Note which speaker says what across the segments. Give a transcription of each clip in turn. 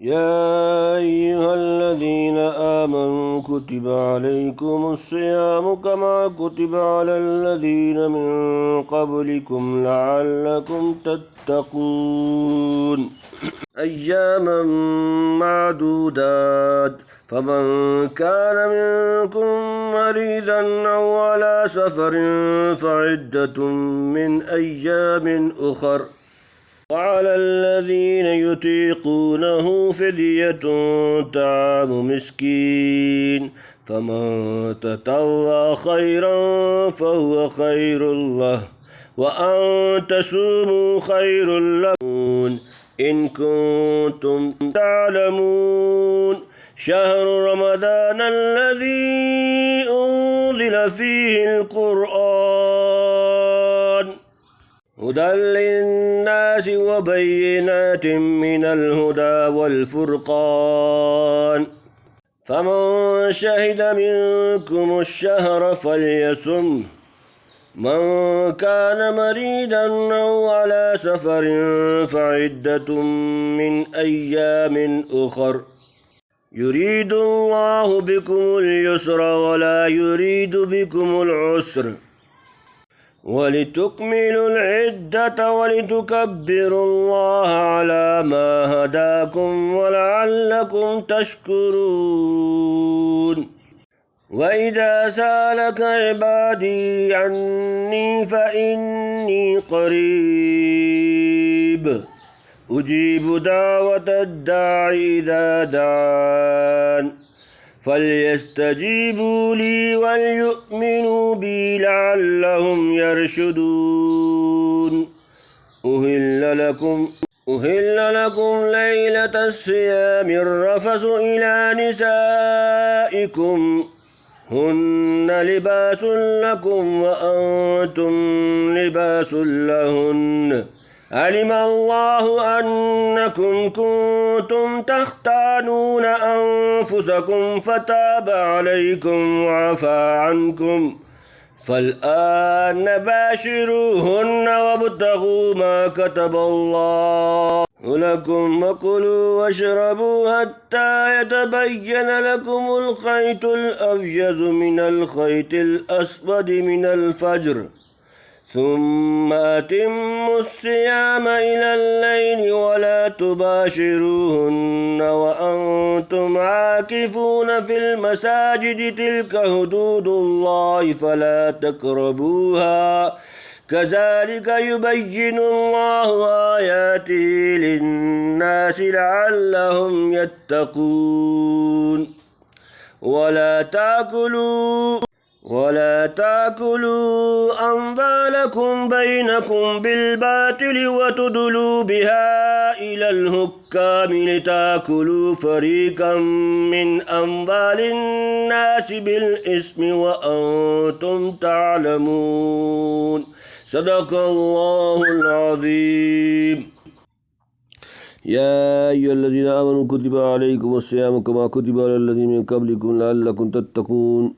Speaker 1: يا أيها الذين آمنوا كتب عليكم الصيام كما كتب على الذين من قبلكم لعلكم تتقون أياما معدودات فمن كان منكم مريضا أو على سفر فعدة من أيام أخر وعلى الذين يطيقونه فدية طعام مسكين فمن تطوع خيرا فهو خير له وأن تصوموا خير لكم إن كنتم تعلمون شهر رمضان الذي أنزل فيه القرآن هدى للناس وبينات من الهدى والفرقان فمن شهد منكم الشهر فليصم من كان مريضا أو على سفر فعدة من أيام أخر يريد الله بكم اليسر ولا يريد بكم العسر ولتكملوا العدة ولتكبروا الله على ما هداكم ولعلكم تشكرون وإذا سألك عبادي عني فإني قريب أجيب دعوة الداعي إذا دعان فليستجيبوا لي وليؤمنوا بي لعلهم يرشدون أهل لكم ليلة الصيام الرفث إلى نسائكم هن لباس لكم وأنتم لباس لهن علم الله أنكم كنتم تختانون أنفسكم فتاب عليكم وعفى عنكم فالآن باشروهن وابتغوا ما كتب الله لكم وكلوا واشربوا حتى يتبين لكم الخيط الأبيض من الخيط الأسود من الفجر ثم أتموا الصيام إلى الليل ولا تباشروهن وأنتم عاكفون في المساجد تلك حدود الله فلا تقربوها كذلك يبين الله آياته للناس لعلهم يتقون ولا تأكلوا أموالكم بينكم بالباطل وتدلوا بها إلى الحكام لتأكلوا فريقا من أموال الناس بالإثم وأنتم تعلمون صدق الله العظيم يا أيها الذين آمنوا كتب عليكم الصيام كما كتب على الذين من قبلكم لعلكم تتقون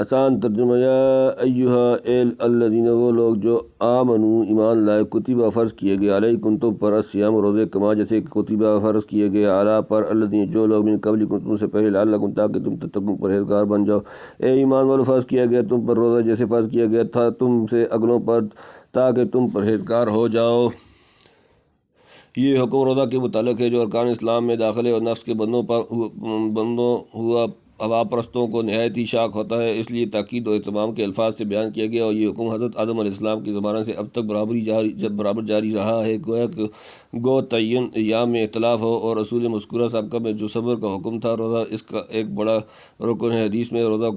Speaker 1: आसान तर्जुमा या अय्युहा एल अल्लज़ीना वो लोग जो आमनू ईमान लाए कुतिबा फ़र्ज़ किए गए अलैकुम तुम पर अस्सियाम रोज़े कमा जैसे कुतिबा फ़र्ज़ किए गए आला पर अल्लज़ीना जो लोग मिन क़ब्लिकुम तुमसे पहले लअल्लकुम ताकि तुम तत्तक़ून परहेज़गार बन जाओ। ए ईमान वालों फ़र्ज़ किया गया तुम पर रोज़ा जैसे फ़र्ज़ किया गया था तुमसे अगलों पर ताकि तुम परहेज़गार हो जाओ। ये हुक्म रोज़ा के मुतालिक है जो अरकान इस्लाम में दाखिल और नफ्स के बंदों हुआ हवा परस्तों को नहायत ही शाक होता है, इसलिए ताकीद और इत्माम के अल्फाज से बयान किया गया और ये हुक्म हज़रत आदम अलैहिस्सलाम की ज़माना से अब तक बराबर जारी रहा है। गोया कि गो तय्यन अय्याम में इख्तलाफ हो और रसूल मज़कूरा साबका में जो सब्र का हुक्म था रोज़ा इसका एक बड़ा रुकन है। हदीस में रोज़ा को